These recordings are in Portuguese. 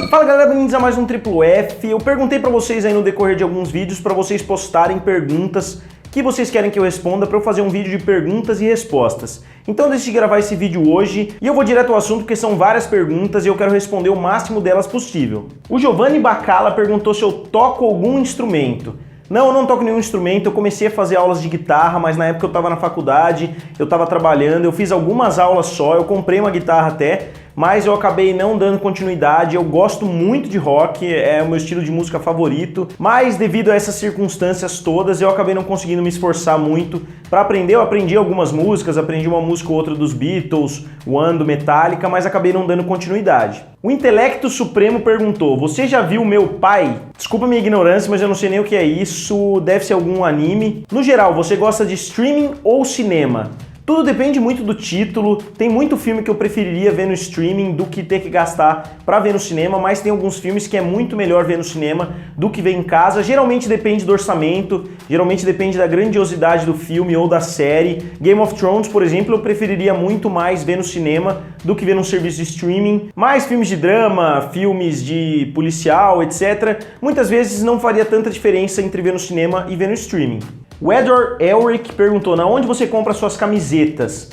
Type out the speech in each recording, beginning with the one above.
Fala galera, bem-vindos a mais um Triplo F. Eu perguntei pra vocês aí no decorrer de alguns vídeos pra vocês postarem perguntas que vocês querem que eu responda pra eu fazer um vídeo de perguntas e respostas. Então eu decidi gravar esse vídeo hoje e eu vou direto ao assunto porque são várias perguntas e eu quero responder o máximo delas possível. O Giovanni Bacala perguntou se eu toco algum instrumento. Não, eu não toco nenhum instrumento, eu comecei a fazer aulas de guitarra, mas na época eu estava na faculdade, eu estava trabalhando, eu fiz algumas aulas só, eu comprei uma guitarra até, mas eu acabei não dando continuidade. Eu gosto muito de rock, é o meu estilo de música favorito, mas devido a essas circunstâncias todas, eu acabei não conseguindo me esforçar muito para aprender. Eu aprendi algumas músicas, aprendi uma música ou outra dos Beatles, One, do Metallica, mas acabei não dando continuidade. O Intelecto Supremo perguntou: você já viu Meu Pai? Desculpa a minha ignorância, mas eu não sei nem o que é isso, deve ser algum anime. No geral, você gosta de streaming ou cinema? Tudo depende muito do título, tem muito filme que eu preferiria ver no streaming do que ter que gastar para ver no cinema, mas tem alguns filmes que é muito melhor ver no cinema do que ver em casa. Geralmente depende do orçamento, geralmente depende da grandiosidade do filme ou da série. Game of Thrones, por exemplo, eu preferiria muito mais ver no cinema do que ver num serviço de streaming. Mas filmes de drama, filmes de policial, etc., muitas vezes não faria tanta diferença entre ver no cinema e ver no streaming. O Edward Elric perguntou: na onde você compra suas camisetas?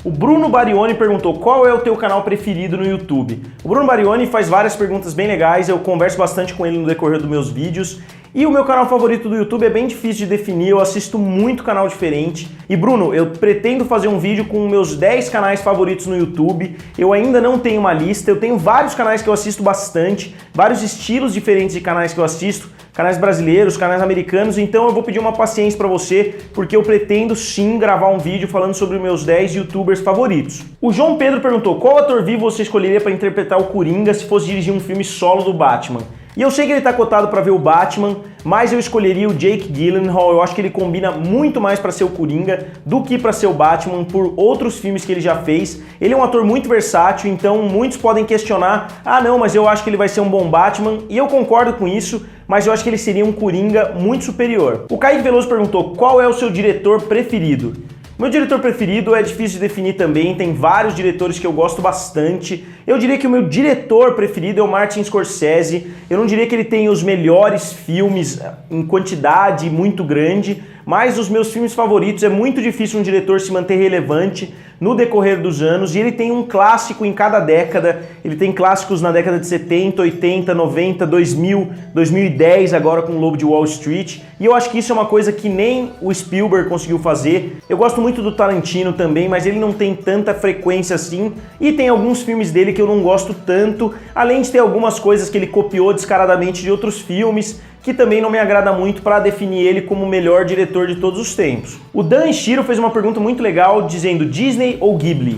O Bruno Barioni perguntou: qual é o teu canal preferido no YouTube? O Bruno Barioni faz várias perguntas bem legais, eu converso bastante com ele no decorrer dos meus vídeos. E o meu canal favorito do YouTube é bem difícil de definir, eu assisto muito canal diferente. E Bruno, eu pretendo fazer um vídeo com meus 10 canais favoritos no YouTube. Eu ainda não tenho uma lista, eu tenho vários canais que eu assisto bastante, vários estilos diferentes de canais que eu assisto, canais brasileiros, canais americanos, então eu vou pedir uma paciência pra você, porque eu pretendo sim gravar um vídeo falando sobre os meus 10 youtubers favoritos. O João Pedro perguntou: qual ator vivo você escolheria para interpretar o Coringa se fosse dirigir um filme solo do Batman? E eu sei que ele tá cotado para ver o Batman, mas eu escolheria o Jake Gyllenhaal. Eu acho que ele combina muito mais para ser o Coringa do que para ser o Batman por outros filmes que ele já fez. Ele é um ator muito versátil, então muitos podem questionar: ah não, mas eu acho que ele vai ser um bom Batman, e eu concordo com isso, mas eu acho que ele seria um Coringa muito superior. O Kaique Veloso perguntou: qual é o seu diretor preferido? Meu diretor preferido é difícil de definir também, tem vários diretores que eu gosto bastante. Eu diria que o meu diretor preferido é o Martin Scorsese. Eu não diria que ele tem os melhores filmes em quantidade muito grande, mas os meus filmes favoritos, é muito difícil um diretor se manter relevante no decorrer dos anos, e ele tem um clássico em cada década. Ele tem clássicos na década de 70, 80, 90, 2000, 2010 agora com o Lobo de Wall Street, e eu acho que isso é uma coisa que nem o Spielberg conseguiu fazer. Eu gosto muito do Tarantino também, mas ele não tem tanta frequência assim, e tem alguns filmes dele que eu não gosto tanto, além de ter algumas coisas que ele copiou descaradamente de outros filmes, que também não me agrada muito para definir ele como o melhor diretor de todos os tempos. O Dan Shiro fez uma pergunta muito legal, dizendo: Disney ou Ghibli?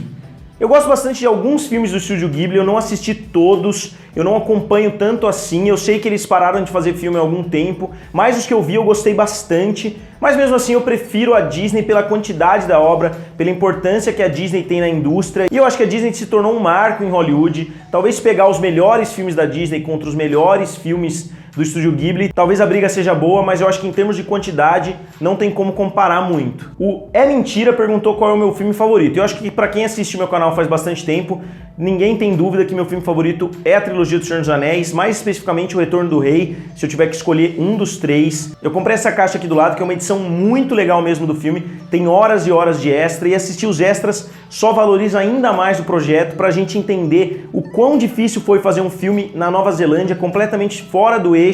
Eu gosto bastante de alguns filmes do estúdio Ghibli, eu não assisti todos, eu não acompanho tanto assim. Eu sei que eles pararam de fazer filme há algum tempo, mas os que eu vi eu gostei bastante. Mas mesmo assim eu prefiro a Disney pela quantidade da obra, pela importância que a Disney tem na indústria. E eu acho que a Disney se tornou um marco em Hollywood. Talvez pegar os melhores filmes da Disney contra os melhores filmes do estúdio Ghibli, talvez a briga seja boa, mas eu acho que em termos de quantidade não tem como comparar muito. O É Mentira perguntou qual é o meu filme favorito. Eu acho que pra quem assiste meu canal faz bastante tempo, ninguém tem dúvida que meu filme favorito é a trilogia do Senhor dos Anéis, mais especificamente o Retorno do Rei, se eu tiver que escolher um dos três. Eu comprei essa caixa aqui do lado, que é uma edição muito legal mesmo do filme, tem horas e horas de extra, e assistir os extras só valoriza ainda mais o projeto, pra gente entender o quão difícil foi fazer um filme na Nova Zelândia, completamente fora do eixo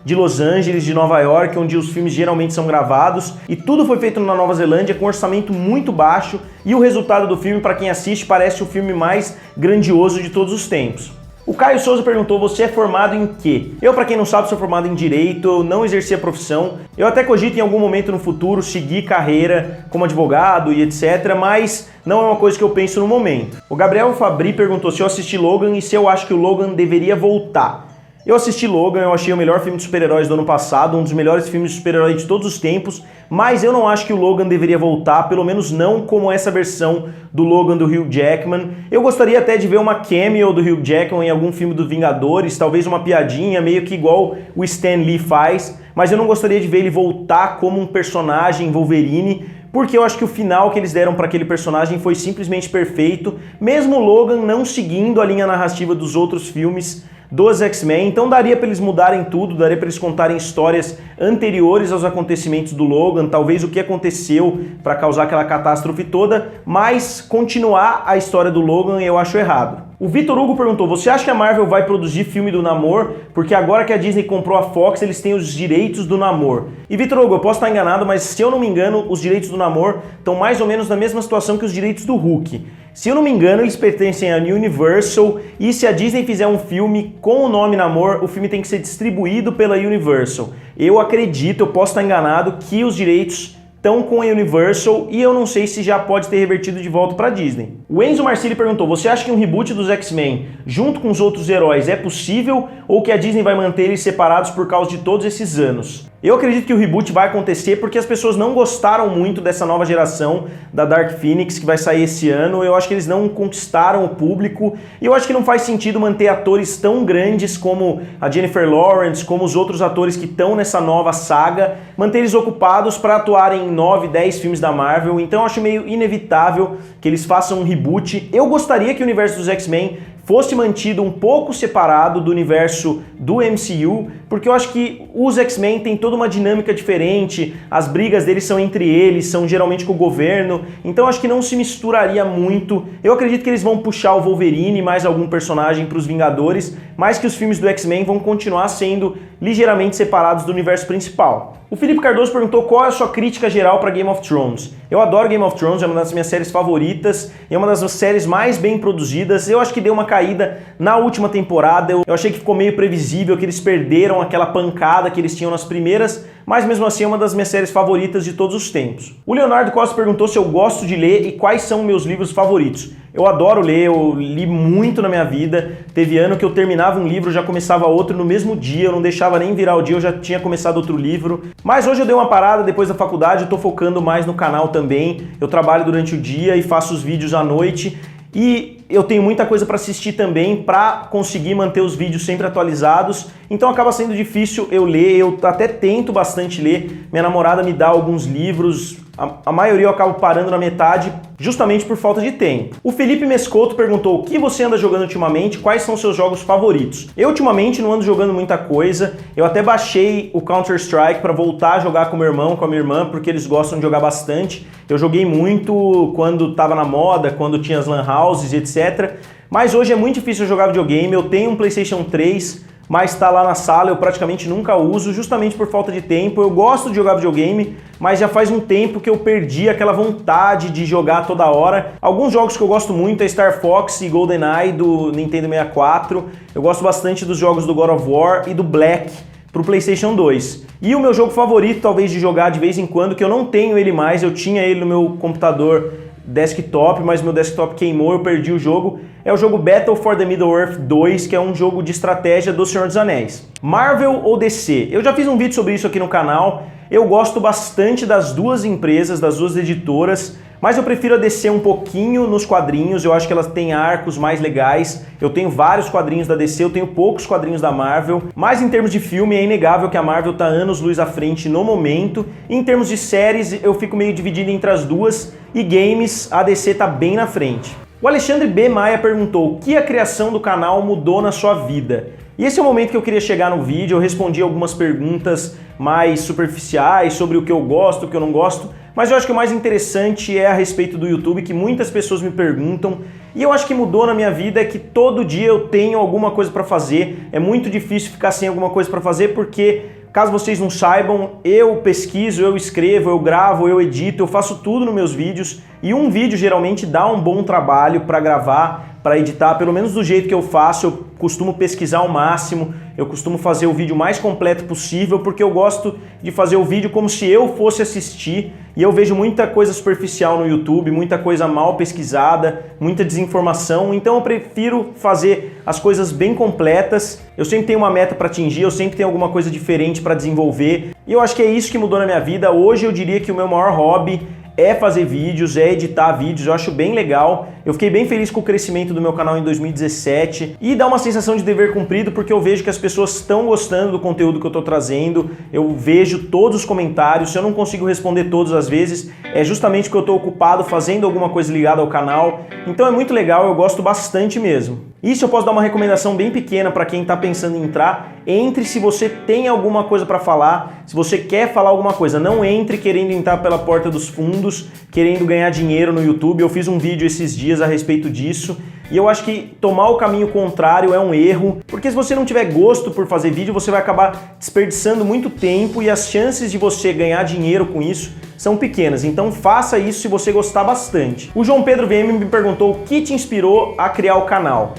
de Los Angeles, de Nova York, onde os filmes geralmente são gravados, e tudo foi feito na Nova Zelândia com um orçamento muito baixo, e o resultado do filme, para quem assiste, parece o filme mais grandioso de todos os tempos. O Caio Souza perguntou: você é formado em quê? Eu, pra quem não sabe, sou formado em Direito, eu não exerci a profissão. Eu até cogito em algum momento no futuro seguir carreira como advogado e etc, mas não é uma coisa que eu penso no momento. O Gabriel Fabri perguntou se eu assisti Logan e se eu acho que o Logan deveria voltar. Eu assisti Logan, eu achei o melhor filme de super-heróis do ano passado, um dos melhores filmes de super-herói de todos os tempos, mas eu não acho que o Logan deveria voltar, pelo menos não como essa versão do Logan do Hugh Jackman. Eu gostaria até de ver uma cameo do Hugh Jackman em algum filme do Vingadores, talvez uma piadinha, meio que igual o Stan Lee faz, mas eu não gostaria de ver ele voltar como um personagem Wolverine, porque eu acho que o final que eles deram para aquele personagem foi simplesmente perfeito, mesmo o Logan não seguindo a linha narrativa dos outros filmes dos X-Men, então daria para eles mudarem tudo, daria para eles contarem histórias anteriores aos acontecimentos do Logan, talvez o que aconteceu para causar aquela catástrofe toda, mas continuar a história do Logan eu acho errado. O Vitor Hugo perguntou, você acha que a Marvel vai produzir filme do Namor? Porque agora que a Disney comprou a Fox, eles têm os direitos do Namor. E Vitor Hugo, eu posso estar enganado, mas se eu não me engano, os direitos do Namor estão mais ou menos na mesma situação que os direitos do Hulk. Se eu não me engano, eles pertencem à Universal, e se a Disney fizer um filme com o nome Namor, o filme tem que ser distribuído pela Universal. Eu acredito, eu posso estar enganado, que os direitos estão com a Universal e eu não sei se já pode ter revertido de volta para Disney. O Enzo Marcilli perguntou, você acha que um reboot dos X-Men junto com os outros heróis é possível ou que a Disney vai manter eles separados por causa de todos esses anos? Eu acredito que o reboot vai acontecer porque as pessoas não gostaram muito dessa nova geração da Dark Phoenix que vai sair esse ano. Eu acho que eles não conquistaram o público e eu acho que não faz sentido manter atores tão grandes como a Jennifer Lawrence, como os outros atores que estão nessa nova saga, manter eles ocupados para atuarem em 9, 10 filmes da Marvel. Então eu acho meio inevitável que eles façam um reboot. Eu gostaria que o universo dos X-Men fosse mantido um pouco separado do universo do MCU, porque eu acho que os X-Men têm toda uma dinâmica diferente, as brigas deles são entre eles, são geralmente com o governo, então eu acho que não se misturaria muito. Eu acredito que eles vão puxar o Wolverine e mais algum personagem para os Vingadores, mas que os filmes do X-Men vão continuar sendo ligeiramente separados do universo principal. O Felipe Cardoso perguntou qual é a sua crítica geral para Game of Thrones. Eu adoro Game of Thrones, é uma das minhas séries favoritas, é uma das séries mais bem produzidas. Eu acho que deu uma caída na última temporada, eu achei que ficou meio previsível, que eles perderam aquela pancada que eles tinham nas primeiras, mas mesmo assim é uma das minhas séries favoritas de todos os tempos. O Leonardo Costa perguntou se eu gosto de ler e quais são meus livros favoritos. Eu adoro ler, eu li muito na minha vida. Teve ano que eu terminava um livro, já começava outro no mesmo dia, eu não deixava nem virar o dia, eu já tinha começado outro livro. Mas hoje eu dei uma parada depois da faculdade, eu tô focando mais no canal também. Eu trabalho durante o dia e faço os vídeos à noite. E eu tenho muita coisa para assistir também para conseguir manter os vídeos sempre atualizados, então acaba sendo difícil eu ler, eu até tento bastante ler, minha namorada me dá alguns livros, a maioria eu acabo parando na metade justamente por falta de tempo. O Felipe Mescoto perguntou o que você anda jogando ultimamente, quais são seus jogos favoritos? Eu ultimamente não ando jogando muita coisa, eu até baixei o Counter-Strike para voltar a jogar com meu irmão, com a minha irmã, porque eles gostam de jogar bastante. Eu joguei muito quando estava na moda, quando tinha as lan houses, etc. Mas hoje é muito difícil eu jogar videogame, eu tenho um PlayStation 3, mas está lá na sala, eu praticamente nunca uso, justamente por falta de tempo. Eu gosto de jogar videogame, mas já faz um tempo que eu perdi aquela vontade de jogar toda hora. Alguns jogos que eu gosto muito é Star Fox e GoldenEye do Nintendo 64. Eu gosto bastante dos jogos do God of War e do Black pro PlayStation 2. E o meu jogo favorito, talvez, de jogar de vez em quando, que eu não tenho ele mais, eu tinha ele no meu computador desktop, mas meu desktop queimou, eu perdi o jogo, é o jogo Battle for the Middle-earth 2, que é um jogo de estratégia do Senhor dos Anéis. Marvel ou DC? Eu já fiz um vídeo sobre isso aqui no canal, eu gosto bastante das duas empresas, das duas editoras, mas eu prefiro a DC um pouquinho nos quadrinhos, eu acho que elas têm arcos mais legais. Eu tenho vários quadrinhos da DC, eu tenho poucos quadrinhos da Marvel, mas em termos de filme é inegável que a Marvel tá anos-luz à frente no momento. Em termos de séries, eu fico meio dividido entre as duas, e games, a DC tá bem na frente. O Alexandre B. Maia perguntou o que a criação do canal mudou na sua vida? E esse é o momento que eu queria chegar no vídeo, eu respondi algumas perguntas mais superficiais sobre o que eu gosto, o que eu não gosto, mas eu acho que o mais interessante é a respeito do YouTube, que muitas pessoas me perguntam, e eu acho que mudou na minha vida é que todo dia eu tenho alguma coisa para fazer, é muito difícil ficar sem alguma coisa para fazer, porque, caso vocês não saibam, eu pesquiso, eu escrevo, eu gravo, eu edito, eu faço tudo nos meus vídeos, e um vídeo geralmente dá um bom trabalho para gravar, para editar, pelo menos do jeito que eu faço, eu costumo pesquisar ao máximo, eu costumo fazer o vídeo mais completo possível, porque eu gosto de fazer o vídeo como se eu fosse assistir, e eu vejo muita coisa superficial no YouTube, muita coisa mal pesquisada, muita desinformação, então eu prefiro fazer as coisas bem completas. Eu sempre tenho uma meta para atingir, eu sempre tenho alguma coisa diferente para desenvolver, e eu acho que é isso que mudou na minha vida. Hoje eu diria que o meu maior hobby é fazer vídeos, é editar vídeos, eu acho bem legal. Eu fiquei bem feliz com o crescimento do meu canal em 2017 e dá uma sensação de dever cumprido porque eu vejo que as pessoas estão gostando do conteúdo que eu tô trazendo, eu vejo todos os comentários, se eu não consigo responder todos às vezes, é justamente porque eu tô ocupado fazendo alguma coisa ligada ao canal, então é muito legal, eu gosto bastante mesmo. Isso eu posso dar uma recomendação bem pequena para quem está pensando em entrar. Entre se você tem alguma coisa para falar, se você quer falar alguma coisa. Não entre querendo entrar pela porta dos fundos, querendo ganhar dinheiro no YouTube. Eu fiz um vídeo esses dias a respeito disso. E eu acho que tomar o caminho contrário é um erro, porque se você não tiver gosto por fazer vídeo, você vai acabar desperdiçando muito tempo e as chances de você ganhar dinheiro com isso são pequenas. Então faça isso se você gostar bastante. O João Pedro VM me perguntou o que te inspirou a criar o canal.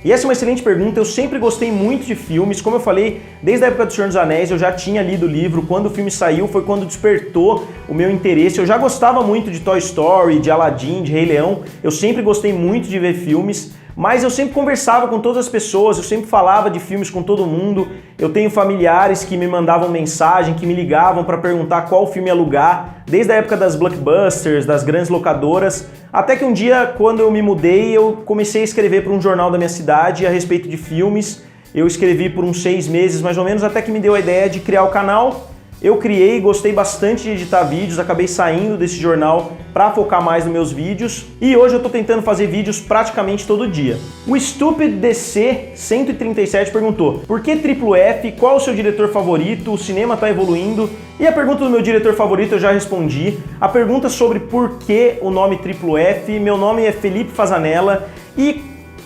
E essa é uma excelente pergunta, eu sempre gostei muito de filmes, como eu falei, desde a época do Senhor dos Anéis eu já tinha lido o livro, quando o filme saiu foi quando despertou o meu interesse, eu já gostava muito de Toy Story, de Aladdin, de Rei Leão, eu sempre gostei muito de ver filmes, mas eu sempre conversava com todas as pessoas, eu sempre falava de filmes com todo mundo, eu tenho familiares que me mandavam mensagem, que me ligavam para perguntar qual filme alugar, desde a época das blockbusters, das grandes locadoras, até que um dia, quando eu me mudei, eu comecei a escrever para um jornal da minha cidade a respeito de filmes, eu escrevi por uns 6 meses mais ou menos, até que me deu a ideia de criar o canal. Eu criei, gostei bastante de editar vídeos, acabei saindo desse jornal para focar mais nos meus vídeos e hoje eu tô tentando fazer vídeos praticamente todo dia. O Stupid DC 137 perguntou: por que Triplo F? Qual o seu diretor favorito? O cinema tá evoluindo? E a pergunta do meu diretor favorito eu já respondi. A pergunta sobre por que o nome Triplo F, meu nome é Felipe Fasanella e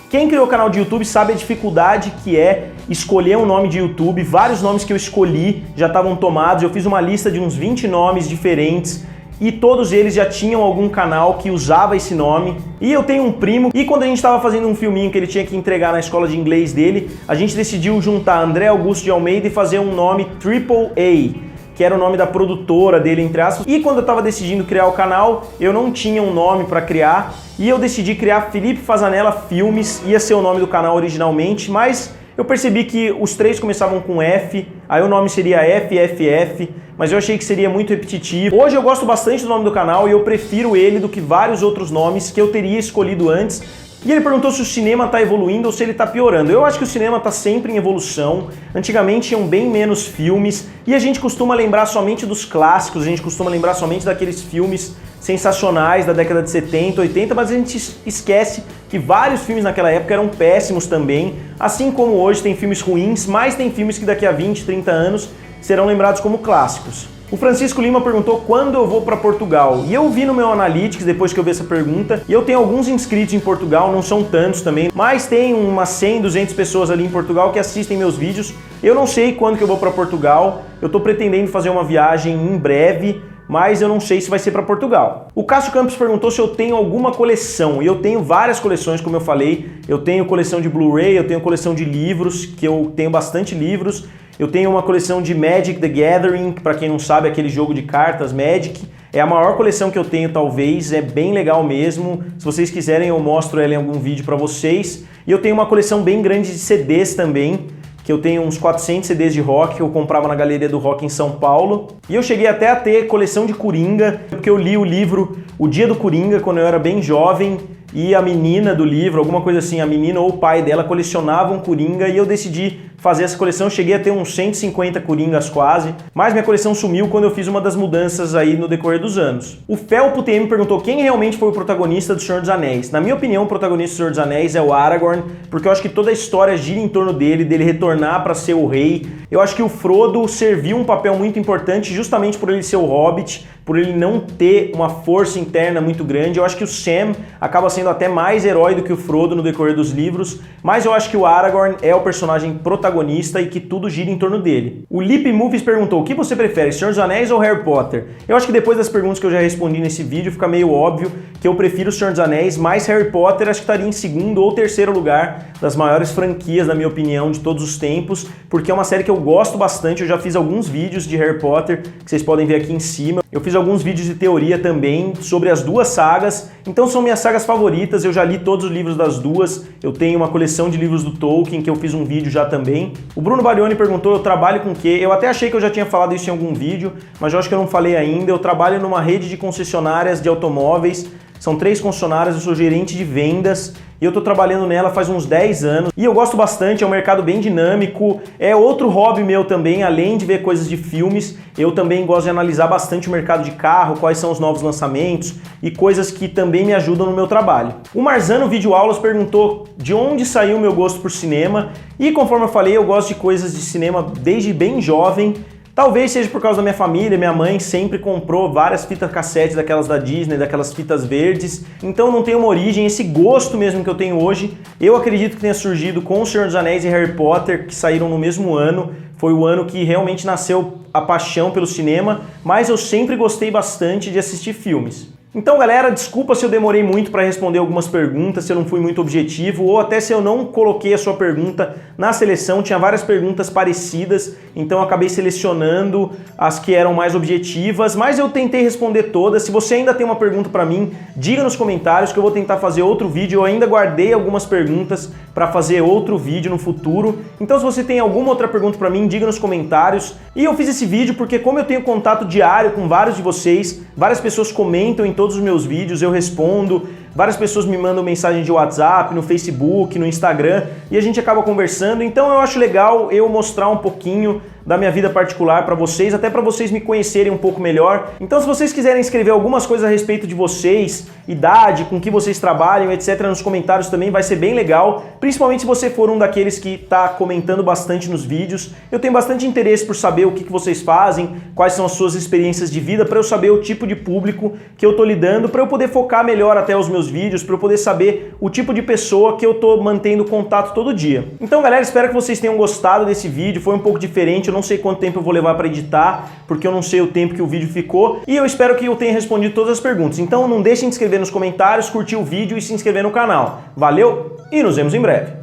quem criou o canal de YouTube sabe a dificuldade que é escolher um nome de YouTube. Vários nomes que eu escolhi já estavam tomados, eu fiz uma lista de uns 20 nomes diferentes e todos eles já tinham algum canal que usava esse nome. E eu tenho um primo, e quando a gente estava fazendo um filminho que ele tinha que entregar na escola de inglês dele, a gente decidiu juntar André Augusto de Almeida e fazer um nome Triple A, que era o nome da produtora dele, entre aspas. E quando eu tava decidindo criar o canal, eu não tinha um nome para criar, e eu decidi criar Felipe Fasanella Filmes, ia ser o nome do canal originalmente, mas eu percebi que os 3 começavam com F, aí o nome seria FFF, mas eu achei que seria muito repetitivo. Hoje eu gosto bastante do nome do canal e eu prefiro ele do que vários outros nomes que eu teria escolhido antes. E ele perguntou se o cinema está evoluindo ou se ele está piorando. Eu acho que o cinema está sempre em evolução. Antigamente tinham bem menos filmes e a gente costuma lembrar somente dos clássicos, a gente costuma lembrar somente daqueles filmes sensacionais da década de 70, 80, mas a gente esquece que vários filmes naquela época eram péssimos também. Assim como hoje tem filmes ruins, mas tem filmes que daqui a 20, 30 anos serão lembrados como clássicos. O Francisco Lima perguntou quando eu vou para Portugal. E eu vi no meu Analytics, depois que eu vi essa pergunta, e eu tenho alguns inscritos em Portugal, não são tantos também, mas tem umas 100, 200 pessoas ali em Portugal que assistem meus vídeos. Eu não sei quando que eu vou para Portugal, eu tô pretendendo fazer uma viagem em breve, mas eu não sei se vai ser para Portugal. O Cássio Campos perguntou se eu tenho alguma coleção, e eu tenho várias coleções, como eu falei. Eu tenho coleção de Blu-ray, eu tenho coleção de livros, que eu tenho bastante livros. Eu tenho uma coleção de Magic the Gathering, que para quem não sabe, é aquele jogo de cartas Magic. É a maior coleção que eu tenho, talvez, é bem legal mesmo. Se vocês quiserem, eu mostro ela em algum vídeo para vocês. E eu tenho uma coleção bem grande de CDs também, que eu tenho uns 400 CDs de rock que eu comprava na Galeria do Rock em São Paulo. E eu cheguei até a ter coleção de Coringa, porque eu li o livro O Dia do Coringa quando eu era bem jovem, e a menina do livro, alguma coisa assim, a menina ou o pai dela colecionavam Coringa e eu decidi fazer essa coleção. Eu cheguei a ter uns 150 Coringas quase, mas minha coleção sumiu quando eu fiz uma das mudanças aí no decorrer dos anos. O Felpo TM perguntou quem realmente foi o protagonista do Senhor dos Anéis. Na minha opinião, o protagonista do Senhor dos Anéis é o Aragorn, porque eu acho que toda a história gira em torno dele retornar para ser o rei. Eu acho que o Frodo serviu um papel muito importante justamente por ele ser o Hobbit, por ele não ter uma força interna muito grande. Eu acho que o Sam acaba sendo até mais herói do que o Frodo no decorrer dos livros, mas eu acho que o Aragorn é o personagem protagonista e que tudo gira em torno dele. O Lip Movies perguntou, o que você prefere, Senhor dos Anéis ou Harry Potter? Eu acho que depois das perguntas que eu já respondi nesse vídeo, fica meio óbvio que eu prefiro o Senhor dos Anéis, mas Harry Potter acho que estaria em segundo ou terceiro lugar das maiores franquias, na minha opinião, de todos os tempos, porque é uma série que eu gosto bastante. Eu já fiz alguns vídeos de Harry Potter, que vocês podem ver aqui em cima. Eu fiz fiz alguns vídeos de teoria também sobre as duas sagas, então são minhas sagas favoritas, eu já li todos os livros das duas, eu tenho uma coleção de livros do Tolkien que eu fiz um vídeo já também. O Bruno Barioni perguntou, eu trabalho com o quê? Eu até achei que eu já tinha falado isso em algum vídeo, mas eu acho que eu não falei ainda. Eu trabalho numa rede de concessionárias de automóveis, são 3 concessionárias, eu sou gerente de vendas e eu estou trabalhando nela faz uns 10 anos e eu gosto bastante, é um mercado bem dinâmico, é outro hobby meu também, além de ver coisas de filmes, eu também gosto de analisar bastante o mercado de carro, quais são os novos lançamentos e coisas que também me ajudam no meu trabalho. O Marzano Vídeo Aulas perguntou de onde saiu o meu gosto por cinema e conforme eu falei, eu gosto de coisas de cinema desde bem jovem. Talvez seja por causa da minha família, minha mãe sempre comprou várias fitas cassete daquelas da Disney, daquelas fitas verdes, então não tem uma origem, esse gosto mesmo que eu tenho hoje, eu acredito que tenha surgido com O Senhor dos Anéis e Harry Potter, que saíram no mesmo ano, foi o ano que realmente nasceu a paixão pelo cinema, mas eu sempre gostei bastante de assistir filmes. Então galera, desculpa se eu demorei muito para responder algumas perguntas, se eu não fui muito objetivo ou até se eu não coloquei a sua pergunta na seleção, tinha várias perguntas parecidas, então eu acabei selecionando as que eram mais objetivas, mas eu tentei responder todas. Se você ainda tem uma pergunta para mim, diga nos comentários que eu vou tentar fazer outro vídeo, eu ainda guardei algumas perguntas para fazer outro vídeo no futuro, então se você tem alguma outra pergunta para mim, diga nos comentários. E eu fiz esse vídeo porque como eu tenho contato diário com vários de vocês, várias pessoas comentam em todos os meus vídeos, eu respondo, várias pessoas me mandam mensagem de WhatsApp, no Facebook, no Instagram, e a gente acaba conversando, então eu acho legal eu mostrar um pouquinho da minha vida particular para vocês, até para vocês me conhecerem um pouco melhor. Então se vocês quiserem escrever algumas coisas a respeito de vocês, idade, com que vocês trabalham, etc, nos comentários também vai ser bem legal, principalmente se você for um daqueles que está comentando bastante nos vídeos. Eu tenho bastante interesse por saber o que vocês fazem, quais são as suas experiências de vida, para eu saber o tipo de público que eu tô lidando, para eu poder focar melhor até os meus vídeos, para eu poder saber o tipo de pessoa que eu tô mantendo contato todo dia. Então galera, espero que vocês tenham gostado desse vídeo, foi um pouco diferente, eu não sei quanto tempo eu vou levar para editar, porque eu não sei o tempo que o vídeo ficou, e eu espero que eu tenha respondido todas as perguntas. Então não deixem de se inscrever nos comentários, curtir o vídeo e se inscrever no canal. Valeu e nos vemos em breve!